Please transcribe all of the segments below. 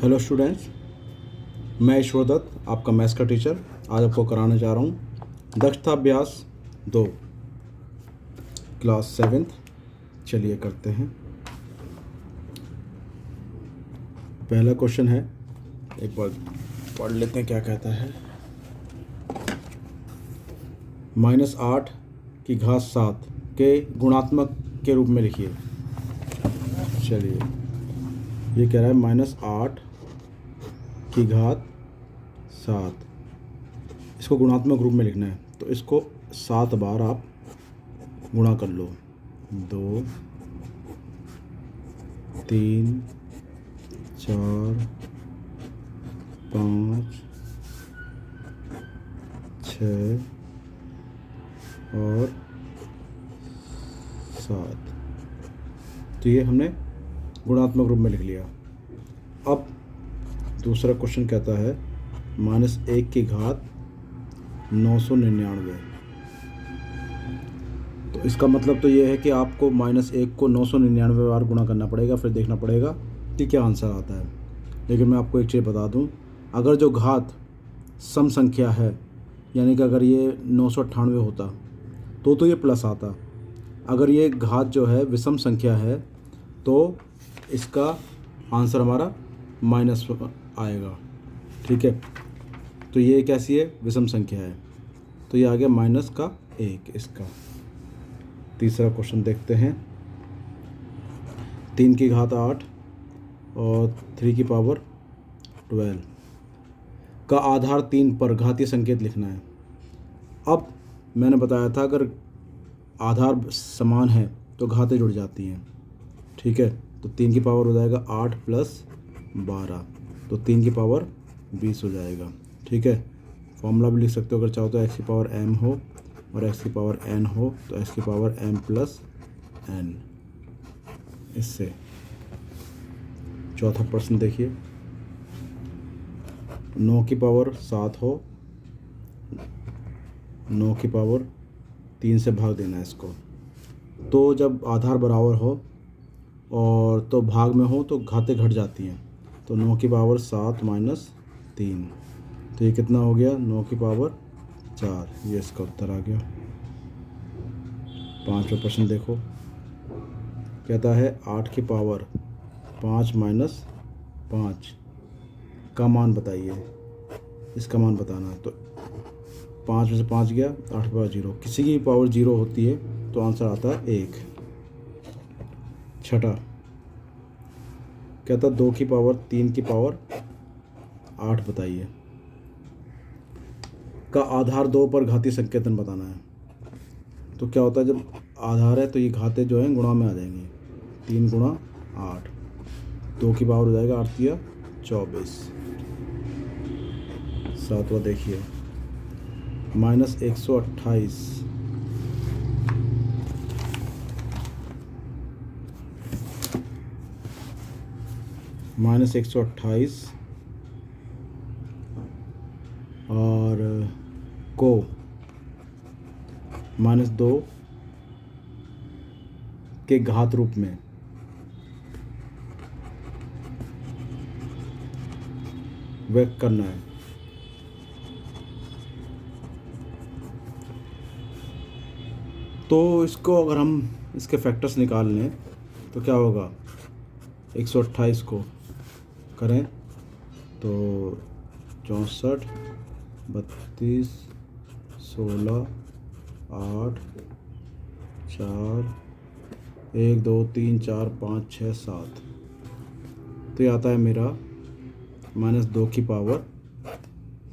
Hello students, मैं ईश्वर दत्त, आपका maths का टीचर। आज आपको कराने जा रहा हूँ दक्षता अभ्यास 2, क्लास 7th। चलिए करते हैं। पहला क्वेश्चन है, एक बार पढ़ लेते हैं क्या कहता है। -8 की घात 7 के गुणात्मक के रूप में लिखिए। चलिए, ये कह रहा है -8 की घात 7, इसको गुणात्मक रूप में लिखना है। तो इसको 7 बार आप गुणा कर लो। 2, 3, 4, 5, 6 और 7। तो ये हमने गुणात्मक रूप में लिख लिया। अब दूसरा क्वेश्चन कहता है -1 की घात 999। तो इसका मतलब तो ये है कि आपको -1 को 999 बार गुणा करना पड़ेगा, फिर देखना पड़ेगा कि क्या आंसर आता है। लेकिन मैं आपको एक चीज़ बता दूं, अगर जो घात सम संख्या है, यानी कि अगर ये 998 होता तो ये प्लस आता। अगर ये घात जो है विषम संख्या है तो इसका आंसर हमारा माइनस आएगा। ठीक है, तो ये कैसी है? विषम संख्या है, तो ये आ गया -1 इसका। तीसरा क्वेश्चन देखते हैं। 3 की घात 8 और 3 की पावर 12 का आधार 3 पर घातीय संकेत लिखना है। अब मैंने बताया था अगर आधार समान है तो घातें जुड़ जाती हैं। ठीक है, तो 3 की पावर हो जाएगा 8 + 12, तो 3 की पावर 20 हो जाएगा। ठीक है, फॉर्मूला भी लिख सकते हो अगर चाहो तो, x की पावर m हो और x की पावर n हो तो x की पावर m + n। इससे चौथा प्रश्न देखिए। 9 की पावर 7 हो, 9 की पावर 3 से भाग देना है इसको। तो जब आधार बराबर हो और तो भाग में हो तो घातें घट जाती हैं। तो 9 की पावर 7 - 3, तो ये कितना हो गया? 9 की पावर 4। ये इसका उत्तर आ गया। पांचवा प्रश्न देखो, कहता है 8 की पावर 5 - 5 का मान बताइए। इसका मान बताना है। तो 5 में से 5 गया, 8 की पावर 0। किसी की पावर 0 होती है तो आंसर आता है 1। छठा कहता 2 की पावर 3 की पावर 8 बताइए का आधार 2 पर घातीय संकेतन बताना है। तो क्या होता है, जब आधार है तो ये घातें जो हैं गुणा में आ जाएंगी। 3 × 8, 2 की पावर हो जाएगा 8 × 24। सातवां देखिए, -128 -128 और को -2 के घात रूप में व्यक्त करना है। तो इसको अगर हम इसके फैक्टर्स निकाल लें तो क्या होगा? 128 को करें तो 64, 32, 16, 8, 4, 1, 2, 3, 4, 5, 6, 7। तो ये आता है मेरा -2 की पावर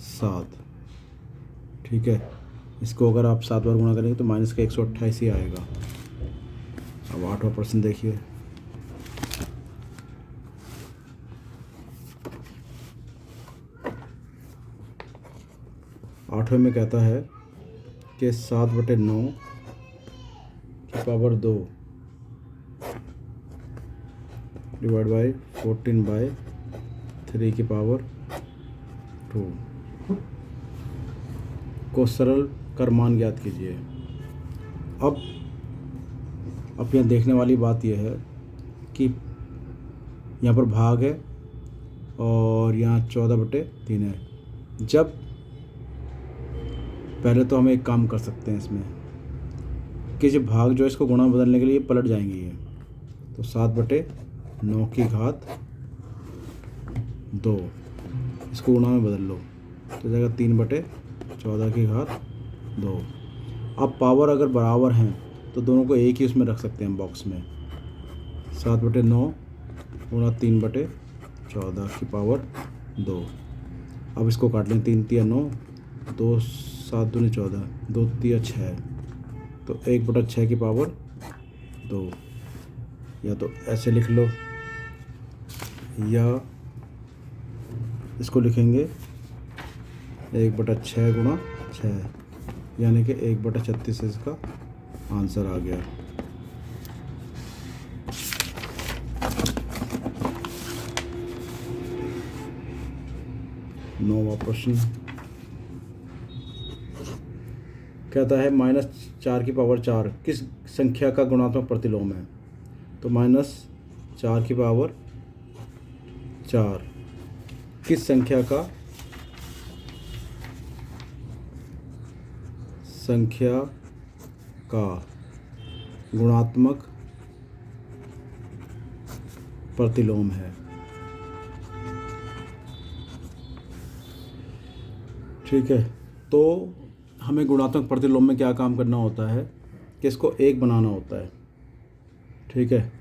7। ठीक है, इसको अगर आप 7 बार गुणा करेंगे तो माइनस का 128 ही आएगा। अब 8वां प्रश्न देखिए। आठवें में कहता है कि 7/9 की पावर 2 डिवाइड बाई 14/3 की पावर 2 को सरल कर मान ज्ञात कीजिए। अब यहाँ देखने वाली बात यह है कि यहाँ पर भाग है और यहाँ 14/3 है। जब पहले तो हम एक काम कर सकते हैं इसमें कि जो भाग जो है इसको गुणा बदलने के लिए पलट जाएंगी ये, तो 7/9 की घात 2 इसको गुणा में बदल लो तो जाएगा 3/14 की घात 2। अब पावर अगर बराबर हैं तो दोनों को एक ही उसमें रख सकते हैं बॉक्स में। 7/9 गुणा 3/14 की पावर 2। अब इसको काट लें, 3 तिया 9, 2 7 दूनी 14, 2 तिया 6, तो 1/6 की पावर 2। या तो ऐसे लिख लो या इसको लिखेंगे 1/6 गुणा 6, यानी कि 1/36 इसका आंसर आ गया। नौवां प्रश्न कहता है -4 की पावर 4 किस संख्या का गुणात्मक प्रतिलोम है। तो -4 की पावर 4 किस संख्या का गुणात्मक प्रतिलोम है। ठीक है, तो हमें गुणात्मक प्रतिलोम में क्या काम करना होता है कि इसको एक बनाना होता है। ठीक है,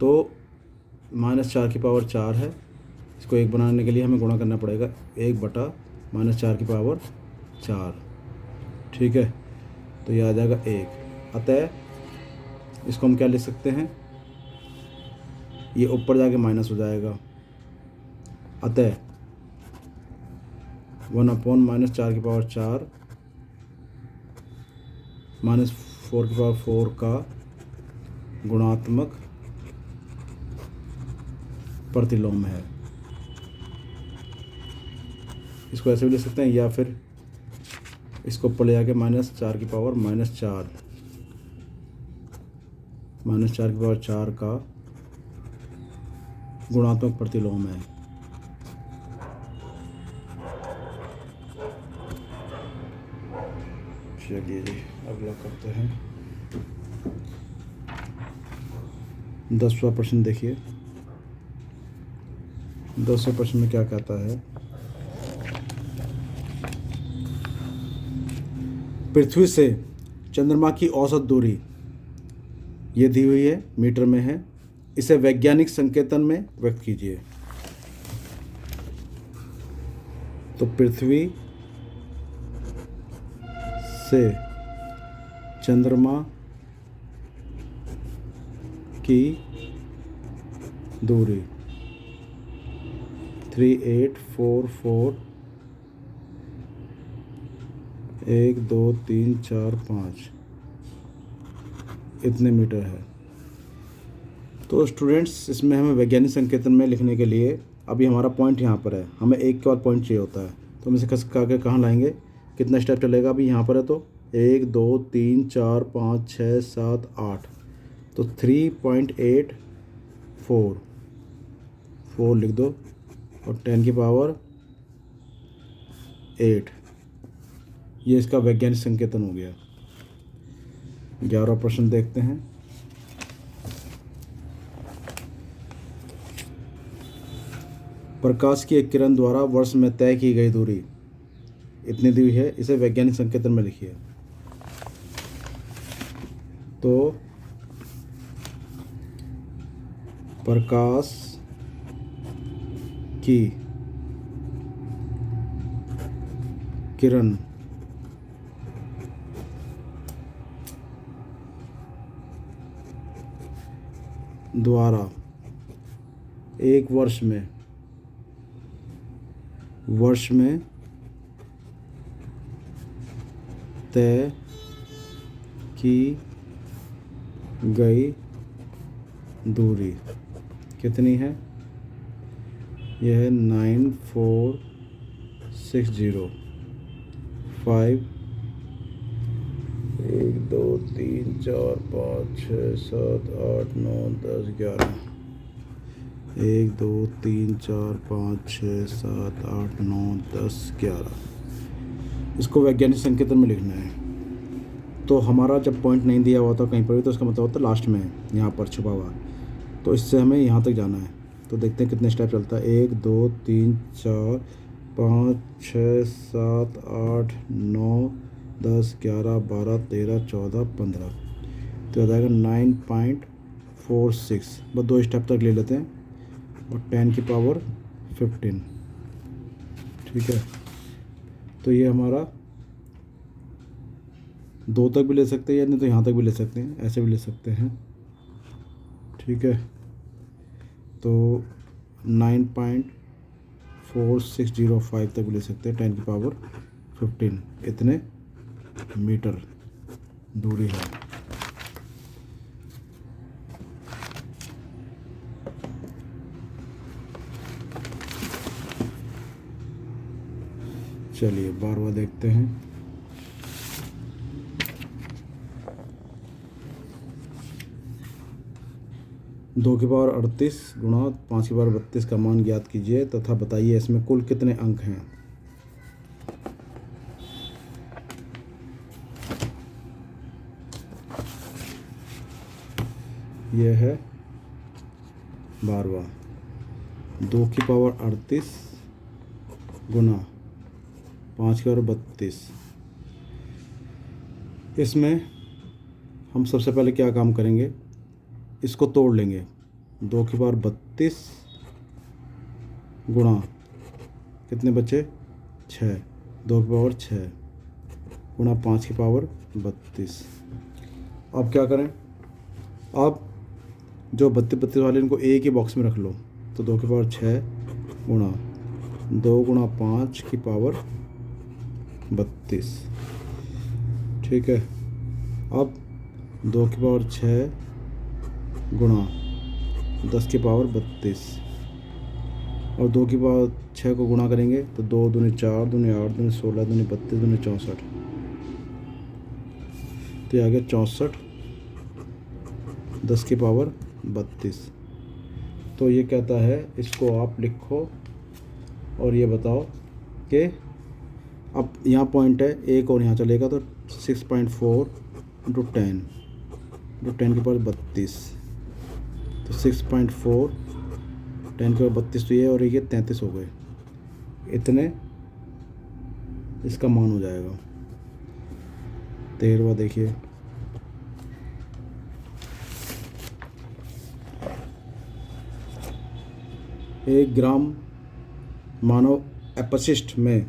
तो -4 की पावर 4 है, इसको एक बनाने के लिए हमें गुणा करना पड़ेगा 1/-4 की पावर 4। ठीक है, तो यह आ जाएगा 1। अतः इसको हम क्या लिख सकते हैं, ये ऊपर जाके माइनस हो जाएगा। अतः 1/-4 की पावर 4 -4 की पावर 4 का गुणात्मक प्रतिलोम है। इसको ऐसे भी लिख सकते हैं, या फिर इसको ऊपर ले जाके -4 की पावर -4 -4 की पावर 4 का गुणात्मक प्रतिलोम है। चलिए जी अगला करते हैं। 10वां प्रश्न देखिए। 10वें प्रश्न में क्या कहता है, पृथ्वी से चंद्रमा की औसत दूरी ये दी हुई है, मीटर में है, इसे वैज्ञानिक संकेतन में व्यक्त कीजिए। तो पृथ्वी से चंद्रमा की दूरी 3844 1 2 3 4 5 इतने मीटर है। तो स्टूडेंट्स इसमें हमें वैज्ञानिक संकेतन में लिखने के लिए अभी हमारा पॉइंट यहाँ पर है, हमें एक के बाद पॉइंट चाहिए होता है, तो हम इसे कस करके कहाँ लाएंगे, कितना स्टेप चलेगा। अभी यहाँ पर है तो 1 2 3 4 5 6 7 8, तो 3.84 लिख दो और 10 की पावर 8, ये इसका वैज्ञानिक संकेतन हो गया। 11वां प्रश्न देखते हैं। प्रकाश की एक किरण द्वारा वर्ष में तय की गई दूरी इतनी दी हुई है, इसे वैज्ञानिक संकेतन में लिखिए। तो प्रकाश की किरण द्वारा एक वर्ष में तय की गई दूरी कितनी है, यह है 94605 1 2 3 4 5 6 7 8 9 10 11, 1 2 3 4 5 6 7 8 9 10 11। इसको वैज्ञानिक संकेतन में लिखना है। तो हमारा जब पॉइंट नहीं दिया हुआ था कहीं पर भी, तो इसका मतलब होता है लास्ट में है, यहाँ पर छुपा हुआ। तो इससे हमें यहाँ तक जाना है। तो देखते हैं कितने स्टेप चलता है। 1 2 3 4 5 6 7 8 9 10 11 12 13 14 15। तो आ जाएगा 9.46। बस 2 स्टेप तक ले लेते हैं और 10 की पावर 15। ठीक है, तो ये हमारा 2 तक भी ले सकते हैं, या नहीं तो यहाँ तक भी ले सकते हैं, ऐसे भी ले सकते हैं। ठीक है, तो 9.4605 तक भी ले सकते हैं, 10 की पावर 15। इतने मीटर दूरी है। चलिए 12वां देखते हैं। दो की पावर 38 गुणा 5 की पावर 32 का मान ज्ञात कीजिए तथा बताइए इसमें कुल कितने अंक हैं। यह है 12वां। 2 की पावर 38 गुणा 5 की पावर 32। इसमें हम सबसे पहले क्या काम करेंगे, इसको तोड़ लेंगे। 2 की पावर 32 गुणा कितने बचे 6, 2 की पावर 6 गुणा 5 की पावर 32। अब क्या करें, अब जो 32 वाले इनको एक ही बॉक्स में रख लो। तो 2 की पावर 6 गुणा 2 गुणा 5 की पावर 32। ठीक है, अब 2 की पावर 6 गुणा 10 की पावर 32 और 2 की पावर 6 को गुणा करेंगे तो 2 दूनी 4 दूनी 8 दूनी 16 दूनी 32 दूनी 64। तो ये आ गया 64 10 की पावर 32। तो ये कहता है इसको आप लिखो और ये बताओ कि अब यहाँ पॉइंट है एक और यहाँ चलेगा तो 6.4 इंटू 10 की पावर 32। तो 6.4 10 की पावर 32 तो ये और ये 33 हो गए। इतने इसका मान हो जाएगा। 13वां देखिए, एक ग्राम मानव अपशिष्ट में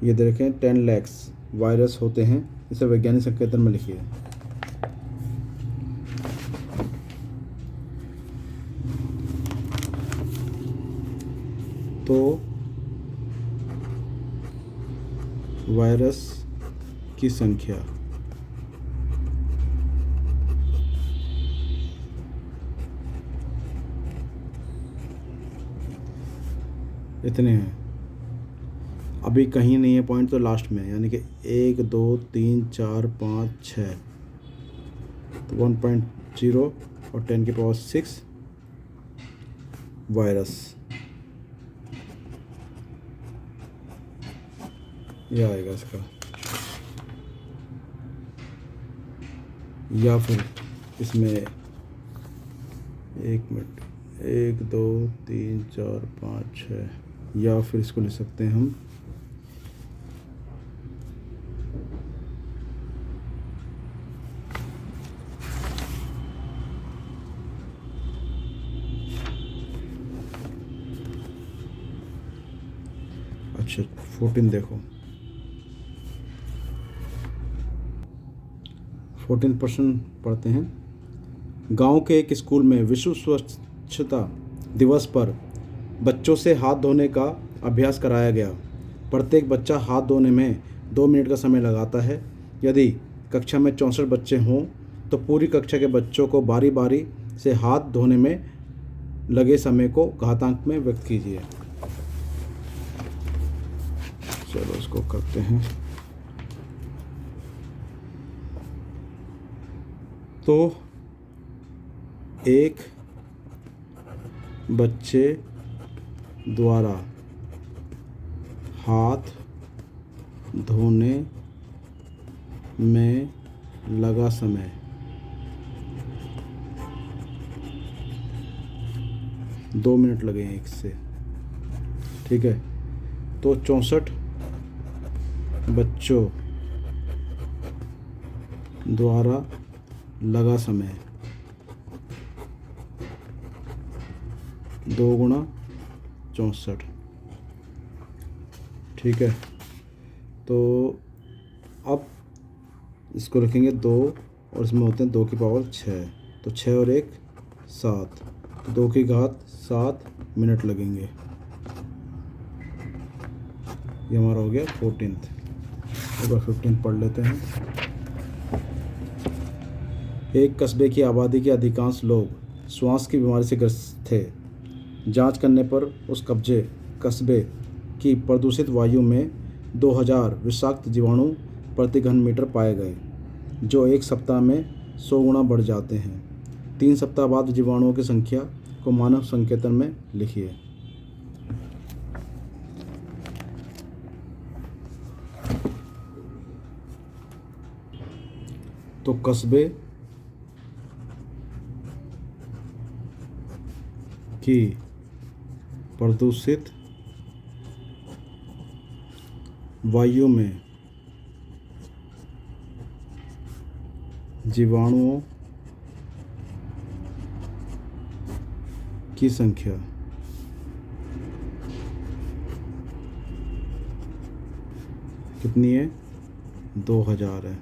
ये देखें 10 लाख वायरस होते हैं। इसे वैज्ञानिक संकेतन में लिखिए। तो वायरस की संख्या इतने हैं। अभी कहीं नहीं है पॉइंट, तो लास्ट में यानी कि 1 2 3 4 5 6 तो 1.0 और 10 की पावर 6 वायरस ये आएगा इसका। या फिर इसमें 1 मिनट 1 2 3 4 5 6, या फिर इसको ले सकते हैं हम अच्छा 14 देखो 14% पढ़ते हैं। गांव के एक स्कूल में विश्व स्वच्छता दिवस पर बच्चों से हाथ धोने का अभ्यास कराया गया। प्रत्येक बच्चा हाथ धोने में 2 मिनट का समय लगाता है। यदि कक्षा में 64 बच्चे हों तो पूरी कक्षा के बच्चों को बारी बारी से हाथ धोने में लगे समय को घातांक में व्यक्त कीजिए। चलो इसको करते हैं। तो 1 बच्चे द्वारा हाथ धोने में लगा समय 2 मिनट लगे हैं इससे। ठीक है, तो 64 बच्चों द्वारा लगा समय 2 गुणा 64। ठीक है, तो अब इसको रखेंगे 2 और इसमें होते हैं 2 की पावर 6, तो 6 और 1 7, तो 2 की घात 7 मिनट लगेंगे। ये हमारा हो गया 14th। एक बार 15th पढ़ लेते हैं। एक कस्बे की आबादी के अधिकांश लोग श्वास की बीमारी से ग्रस्त थे। जांच करने पर उस कस्बे की प्रदूषित वायु में 2000 विषाक्त जीवाणु प्रति घन मीटर पाए गए, जो एक सप्ताह में 100 गुना बढ़ जाते हैं। 3 सप्ताह बाद जीवाणुओं की संख्या को मानव संकेतन में लिखिए। तो कस्बे की प्रदूषित वायु में जीवाणुओं की संख्या कितनी है? 2000 है।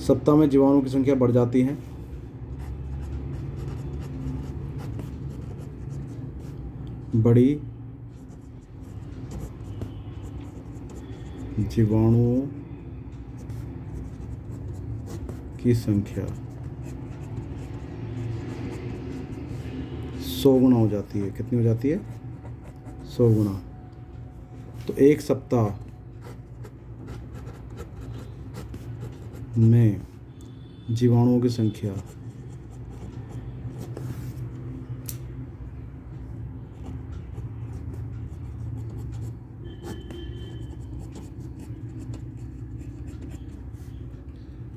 सप्ताह में जीवाणुओं की संख्या बढ़ जाती है। बड़ी जीवाणुओं की संख्या 100 गुना हो जाती है। कितनी हो जाती है? 100 गुना। तो एक सप्ताह में जीवाणुओं की संख्या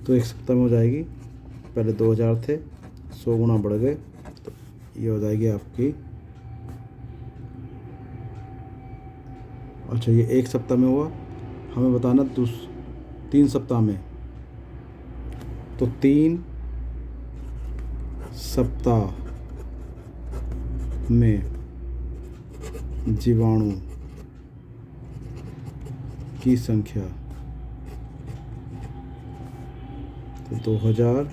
तो एक सप्ताह में हो जाएगी, पहले 2000 थे, 100 गुना बढ़ गए, तो ये हो जाएगी आपकी। अच्छा, ये एक सप्ताह में हुआ, हमें बताना 3 सप्ताह में। तो 3 सप्ताह में जीवाणु की संख्या, तो 2000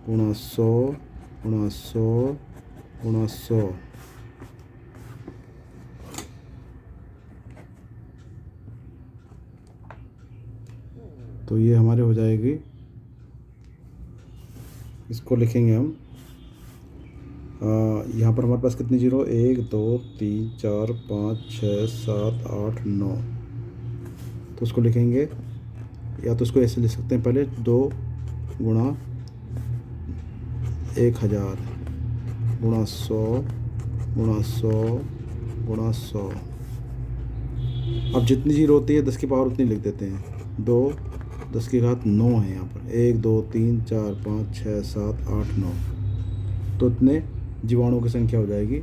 गुणा 100 गुणा 100 गुणा 100, तो ये हमारे हो जाएगी। इसको लिखेंगे हम यहाँ पर हमारे पास कितनी जीरो? 1 2 3 4 5 6 7 8 9। तो उसको लिखेंगे, या तो इसको ऐसे लिख सकते हैं, पहले 2 गुणा 1000 गुणा 100 गुणा 100 गुणा 100। अब जितनी जीरो होती है 10 की पावर उतनी लिख देते हैं। 2 10 की घात 9 है यहाँ पर। 1 2 3 4 5 6 7 8 9, तो इतने जीवाणुओं की संख्या हो जाएगी।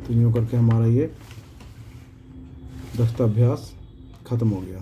तो यूँ करके हमारा ये दस्तावेज़ खत्म हो गया।